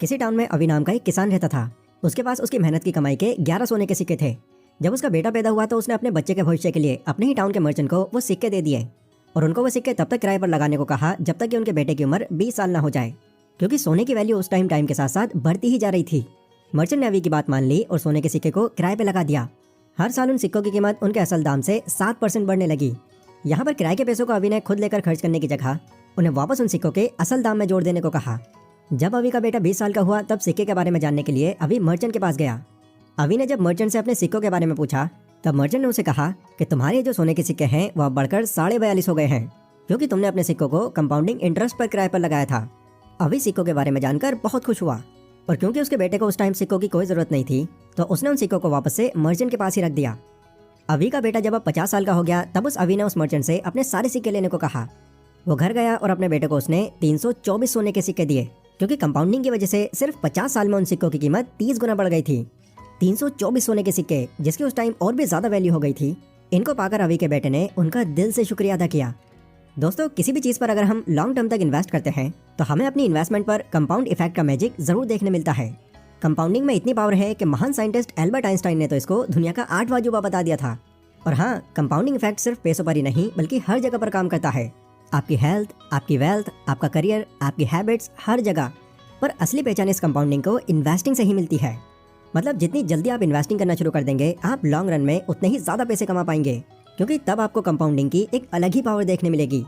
किसी टाउन में अवि नाम का एक किसान रहता था। उसके पास उसकी मेहनत की कमाई के 11 सोने के सिक्के थे। जब उसका बेटा पैदा हुआ तो उसने अपने बच्चे के भविष्य के लिए अपने ही टाउन के मर्चेंट को वो सिक्के दे दिए और उनको वो सिक्के तब तक किराए पर लगाने को कहा जब तक कि उनके बेटे की उम्र 20 साल ना हो जाए, क्योंकि सोने की वैल्यू उस टाइम के साथ साथ बढ़ती ही जा रही थी। मर्चेंट ने अवि की बात मान ली और सोने के सिक्के को किराए पे लगा दिया। हर साल उन सिक्कों की कीमत उनके असल दाम से 7% बढ़ने लगी। यहाँ पर किराए के पैसों को अवि ने खुद लेकर खर्च करने की जगह उन्हें वापस उन सिक्कों के असल दाम में जोड़ देने को कहा। जब अवि का बेटा 20 साल का हुआ तब सिक्के के बारे में जानने के लिए अवि मर्चेंट के पास गया। अवि ने जब मर्चेंट से अपने सिक्कों के बारे में पूछा तब मर्चेंट ने उसे कहा कि तुम्हारे जो सोने के सिक्के हैं वह बढ़कर 42.5 हो गए हैं, क्योंकि तुमने अपने सिक्कों को कंपाउंडिंग इंटरेस्ट पर किराए पर लगाया था। अवि सिक्कों के बारे में जानकर बहुत खुश हुआ और क्योंकि उसके बेटे को उस टाइम सिक्कों की कोई जरूरत नहीं थी तो उसने उन सिक्कों को वापस से मर्चेंट के पास ही रख दिया। अवि का बेटा जब अब 50 साल का हो गया तब उस अवि ने उस मर्चेंट से अपने सारे सिक्के लेने को कहा। वो घर गया और अपने बेटे को उसने 324 सोने के सिक्के दिए, क्योंकि कंपाउंडिंग की वजह से सिर्फ 50 साल में उन सिक्कों की कीमत 30 गुना बढ़ गई थी। 324 सोने के सिक्के, जिसकी उस टाइम और भी ज्यादा वैल्यू हो गई थी। इनको पाकर अवि के बेटे ने उनका दिल से शुक्रिया अदा किया। दोस्तों, किसी भी चीज पर अगर हम लॉन्ग टर्म तक इन्वेस्ट करते हैं तो हमें अपनी इन्वेस्टमेंट पर कंपाउंड इफेक्ट का मैजिक जरूर देखने मिलता है। कंपाउंडिंग में इतनी पावर है कि महान साइंटिस्ट एल्बर्ट आइंस्टाइन ने तो इसको दुनिया का 8वां अजूबा बता दिया था। और हाँ, कंपाउंडिंग इफेक्ट सिर्फ पैसों पर ही नहीं बल्कि हर जगह पर काम करता है। आपकी हेल्थ, आपकी वेल्थ, आपका करियर, आपकी हैबिट्स, हर जगह पर असली पहचान इस कंपाउंडिंग को इन्वेस्टिंग से ही मिलती है। मतलब जितनी जल्दी आप इन्वेस्टिंग करना शुरू कर देंगे आप लॉन्ग रन में उतने ही ज्यादा पैसे कमा पाएंगे, क्योंकि तब आपको कंपाउंडिंग की एक अलग ही पावर देखने मिलेगी।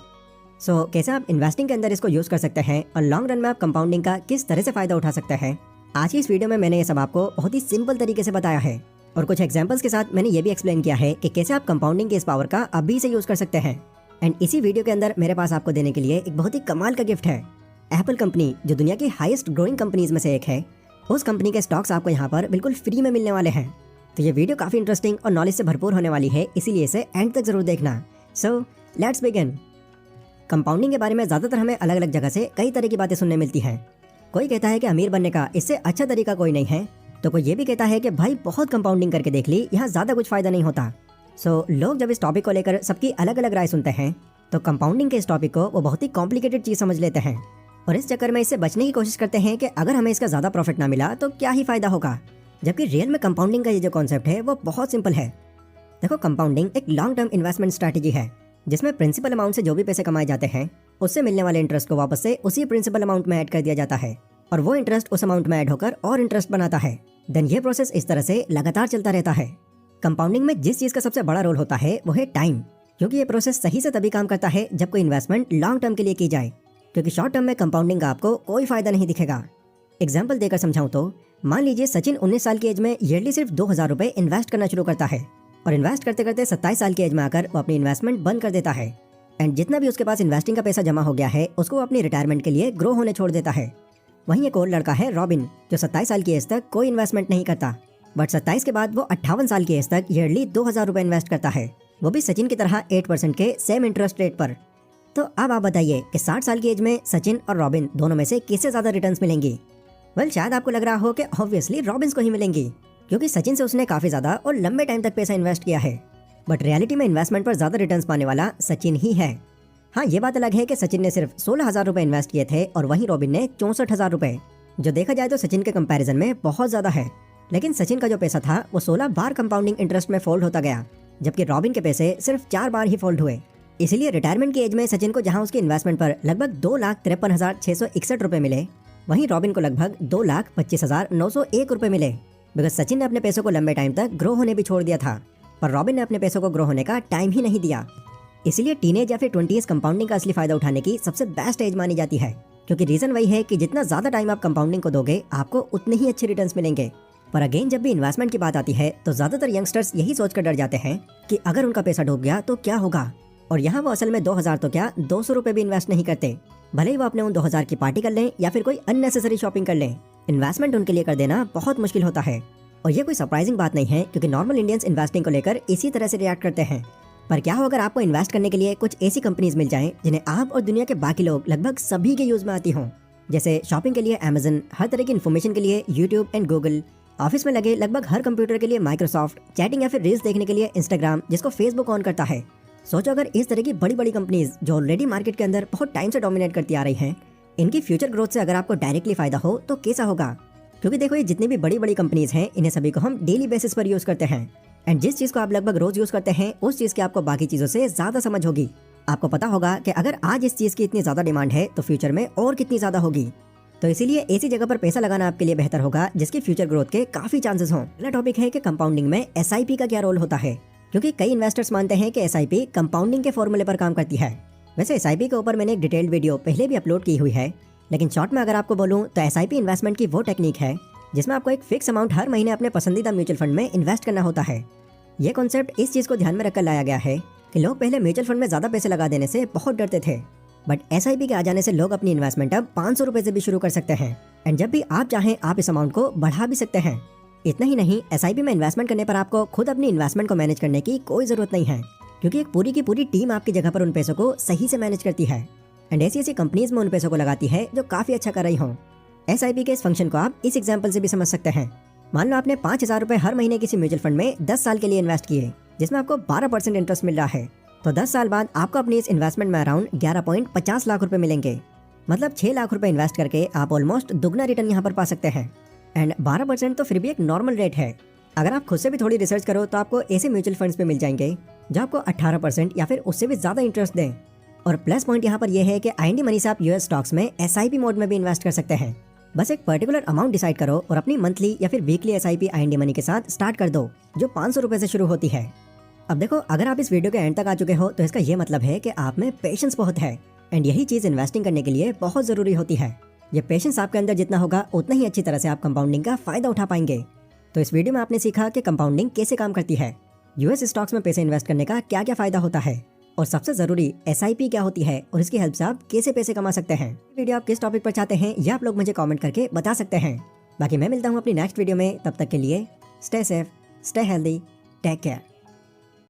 सो कैसे आप इन्वेस्टिंग के अंदर इसको यूज कर सकते हैं और लॉन्ग रन में आप कंपाउंडिंग का किस तरह से फायदा उठा सकते हैं, आज की इस वीडियो में मैंने ये सब आपको बहुत ही सिंपल तरीके से बताया है। और कुछ एग्जांपल्स के साथ मैंने ये भी एक्सप्लेन किया है कि कैसे आप कंपाउंडिंग की इस पावर का अभी से यूज कर सकते हैं। एंड इसी वीडियो के अंदर मेरे पास आपको देने के लिए एक बहुत ही कमाल का गिफ्ट है। एप्पल कंपनी, जो दुनिया की हाईएस्ट ग्रोइंग कंपनीज में से एक है, उस कंपनी के स्टॉक्स आपको यहाँ पर बिल्कुल फ्री में मिलने वाले हैं। तो ये वीडियो काफी इंटरेस्टिंग और नॉलेज से भरपूर होने वाली है, इसीलिए इसे एंड तक जरूर देखना। So let's begin. कंपाउंडिंग के बारे में ज्यादातर हमें अलग अलग जगह से कई तरह की बातें सुनने मिलती हैं। कोई कहता है कि अमीर बनने का इससे अच्छा तरीका कोई नहीं है, तो कोई ये भी कहता है कि भाई बहुत कंपाउंडिंग करके देख ली, यहाँ ज्यादा कुछ फायदा नहीं होता। सो लोग जब इस टॉपिक को लेकर सबकी अलग अलग राय सुनते हैं तो कंपाउंडिंग के इस टॉपिक को वो बहुत ही कॉम्प्लिकेटेड चीज समझ लेते हैं और इस चक्कर में इससे बचने की कोशिश करते हैं कि अगर हमें इसका ज्यादा प्रॉफिट ना मिला तो क्या ही फायदा होगा। जबकि रियल में कंपाउंडिंग का ये जो कॉन्सेप्ट है वो बहुत सिंपल है। देखो, कंपाउंडिंग एक लॉन्ग टर्म इन्वेस्टमेंट स्ट्रैटेजी है जिसमें प्रिंसिपल अमाउंट से जो भी पैसे कमाए जाते हैं उससे मिलने वाले इंटरेस्ट को वापस से उसी प्रिंसिपल अमाउंट में ऐड कर दिया जाता है और वो इंटरेस्ट उस अमाउंट में ऐड होकर और इंटरेस्ट बनाता है। देन ये प्रोसेस इस तरह से लगातार चलता रहता है। कंपाउंडिंग में जिस चीज का सबसे बड़ा रोल होता है वो है टाइम, क्योंकि ये प्रोसेस सही से तभी काम करता है जब कोई इन्वेस्टमेंट लॉन्ग टर्म के लिए की जाए, क्योंकि शॉर्ट टर्म में कंपाउंडिंग का आपको कोई फायदा नहीं दिखेगा। एग्जाम्पल देकर समझाऊं तो मान लीजिए सचिन 19 साल की एज में ईयरली सिर्फ 2000 रुपए इन्वेस्ट करना शुरू करता है और इन्वेस्ट करते करते 27 साल की एज में आकर वो अपनी इन्वेस्टमेंट बंद कर देता है। एंड जितना भी उसके पास इन्वेस्टिंग का पैसा जमा हो गया है उसको अपनी रिटायरमेंट के लिए ग्रो होने छोड़ देता है। वहीं एक और लड़का है रॉबिन, जो 27 साल की एज तक कोई इन्वेस्टमेंट नहीं करता, बट 27 के बाद वो 58 साल की एज तक ईयरली 2000 रुपए इन्वेस्ट करता है, वो भी सचिन की तरह 8% के सेम इंटरेस्ट रेट पर। तो अब आप बताइए कि 60 साल की एज में सचिन और रॉबिन दोनों में से किससे ज्यादा रिटर्न्स मिलेंगी? वेल, शायद आपको लग रहा हो कि ऑब्वियसली रॉबिन्स को ही मिलेंगी, क्योंकि सचिन से उसने काफी ज्यादा और लंबे टाइम तक पैसा इन्वेस्ट किया है। बट रियलिटी में इन्वेस्टमेंट पर ज्यादा रिटर्न्स पाने वाला सचिन ही है। हाँ, ये बात अलग है कि सचिन ने सिर्फ 16,000 रुपए इन्वेस्ट किए थे और वहीं रॉबिन ने 64,000 रुपए, जो देखा जाए तो सचिन के कंपैरिजन में बहुत ज्यादा है। लेकिन सचिन का जो पैसा था वो 16 बार कंपाउंडिंग इंटरेस्ट में फोल्ड होता गया, जबकि रॉबिन के पैसे सिर्फ 4 बार ही फोल्ड हुए। इसीलिए रिटायरमेंट की एज में सचिन को जहां उसकी इन्वेस्टमेंट पर लगभग 2,53,661 रुपए मिले, वहीं रॉबिन को लगभग 2,25,901 रुपए मिले। बिकॉज सचिन ने अपने पैसों को लंबे टाइम तक ग्रो होने भी छोड़ दिया था, पर रॉबिन ने अपने पैसों को ग्रो होने का टाइम ही नहीं दिया। इसीलिए टीनेज या फिर 20s कंपाउंडिंग का असली फायदा उठाने की सबसे बेस्ट एज मानी जाती है, क्योंकि रीजन वही है कि जितना ज्यादा टाइम आप कंपाउंडिंग को दोगे आपको उतने ही अच्छे रिटर्न्स मिलेंगे। पर अगेन, जब भी इन्वेस्टमेंट की बात आती है तो ज्यादातर यंगस्टर्स यही सोचकर डर जाते हैं कि अगर उनका पैसा डूब गया तो क्या होगा, और यहाँ वो असल में 2000 तो क्या 200 रुपए भी इन्वेस्ट नहीं करते, भले ही वो अपने उन 2000 की पार्टी कर लें या फिर कोई अननेसेसरी शॉपिंग कर लें। इन्वेस्टमेंट उनके लिए कर देना बहुत मुश्किल होता है और ये कोई सरप्राइजिंग बात नहीं है, क्योंकि नॉर्मल इंडियंस इन्वेस्टिंग को लेकर इसी तरह से रिएक्ट करते हैं। पर क्या हो अगर आपको इन्वेस्ट करने के लिए कुछ ऐसी कंपनीज मिल जाएं जिन्हें आप और दुनिया के बाकी लोग लगभग सभी के यूज में आती हों, जैसे शॉपिंग के लिए अमेजन, हर तरह की इन्फॉर्मेशन के लिए यूट्यूब एंड गूगल, ऑफिस में लगे लगभग हर कंप्यूटर के लिए माइक्रोसॉफ्ट, चैटिंग या फिर रील्स देखने के लिए इंस्टाग्राम, जिसको फेसबुक ऑन करता है। सोचो अगर इस तरह की बड़ी बड़ी कंपनीज जो ऑलरेडी मार्केट के अंदर बहुत टाइम से डोमिनेट करती आ रही हैं, इनकी फ्यूचर ग्रोथ से अगर आपको डायरेक्टली फायदा हो तो कैसा होगा, क्योंकि देखो ये जितनी भी बड़ी बड़ी कंपनीज हैं इन्हें सभी को हम डेली बेसिस पर यूज करते हैं। एंड जिस चीज को आप लगभग रोज यूज करते हैं उस चीज की आपको बाकी चीजों से ज्यादा समझ होगी। आपको पता होगा कि अगर आज इस चीज की इतनी ज्यादा डिमांड है तो फ्यूचर में और कितनी ज्यादा होगी। तो इसीलिए ऐसी जगह पर पैसा लगाना आपके लिए बेहतर होगा जिसकी फ्यूचर ग्रोथ के काफी चांसेस हों। अगला टॉपिक है कि कंपाउंडिंग में एसआईपी का क्या रोल होता है, क्योंकि कई इन्वेस्टर्स मानते हैं कि एसआईपी कंपाउंडिंग के फॉर्मूले पर काम करती है। वैसे एसआईपी के ऊपर मैंने एक डिटेल्ड वीडियो पहले भी अपलोड की हुई है, लेकिन शॉर्ट में अगर आपको बोलूं तो एसआईपी इन्वेस्टमेंट की वो टेक्निक है जिसमें आपको एक फिक्स अमाउंट हर महीने अपने पसंदीदा म्यूचुअल फंड में इन्वेस्ट करना होता है। ये कॉन्सेप्ट इस चीज को ध्यान में रखकर लाया गया है कि लोग पहले म्यूचुअल फंड में ज्यादा पैसे लगा देने से बहुत डरते थे, बट एसआईपी के आ जाने से लोग अपनी इन्वेस्टमेंट अब 500 रुपए से भी शुरू कर सकते हैं। एंड जब भी आप चाहें आप इस अमाउंट को बढ़ा भी सकते हैं। इतना ही नहीं, एसआईपी में इन्वेस्टमेंट करने पर आपको खुद अपनी इन्वेस्टमेंट को मैनेज करने की कोई जरूरत नहीं है, क्योंकि एक पूरी की पूरी टीम आपकी जगह पर उन पैसों को सही से मैनेज करती है एंड ऐसी ऐसी कंपनीज में उन पैसों को लगाती है जो काफी अच्छा कर रही हों। एसआईपी के इस फंक्शन को आप इस एग्जाम्पल से भी समझ सकते हैं। मान लो आपने 5,000 रुपए हर महीने किसी म्यूचुअल फंड में 10 साल के लिए इन्वेस्ट किए, जिसमें आपको 12% इंटरेस्ट मिल रहा है, तो 10 साल बाद आपको अपनी इस इन्वेस्टमेंट में अराउंड 11.50 लाख रुपए मिलेंगे। मतलब 6 लाख रुपए इन्वेस्ट करके आप ऑलमोस्ट दुगना रिटर्न यहाँ पर पा सकते हैं। एंड 12% तो फिर भी एक नॉर्मल रेट है। अगर आप खुद से भी थोड़ी रिसर्च करो तो आपको ऐसे म्यूचुअल फंड्स में मिल जाएंगे जो आपको 18% या फिर उससे भी ज्यादा इंटरेस्ट दें। और प्लस पॉइंट यहाँ पर यह है कि आईएनडी मनी से आप यूएस स्टॉक्स में एसआईपी मोड में भी इन्वेस्ट कर सकते हैं। बस एक पर्टिकुलर अमाउंट डिसाइड करो और अपनी मंथली या फिर वीकली एसआईपी आईएनडी मनी के साथ स्टार्ट कर दो, जो 500 रुपए से शुरू होती है। अब देखो, अगर आप इस वीडियो के एंड तक आ चुके हो तो इसका ये मतलब है कि आप में पेशेंस बहुत है एंड यही चीज इन्वेस्टिंग करने के लिए बहुत जरूरी होती है। ये पेशेंस आपके अंदर जितना होगा उतना ही अच्छी तरह से आप कंपाउंडिंग का फायदा उठा पाएंगे। तो इस वीडियो में आपने सीखा कि कंपाउंडिंग कैसे काम करती है, यूएस स्टॉक्स में पैसे इन्वेस्ट करने का क्या क्या फायदा होता है, और सबसे जरूरी एसआईपी क्या होती है और इसकी हेल्प से आप कैसे पैसे कमा सकते हैं। वीडियो आप किस टॉपिक पर चाहते हैं ये आप लोग मुझे कमेंट करके बता सकते हैं। बाकी मैं मिलता हूँ अपनी नेक्स्ट वीडियो में, तब तक के लिए stay safe, stay healthy, take care.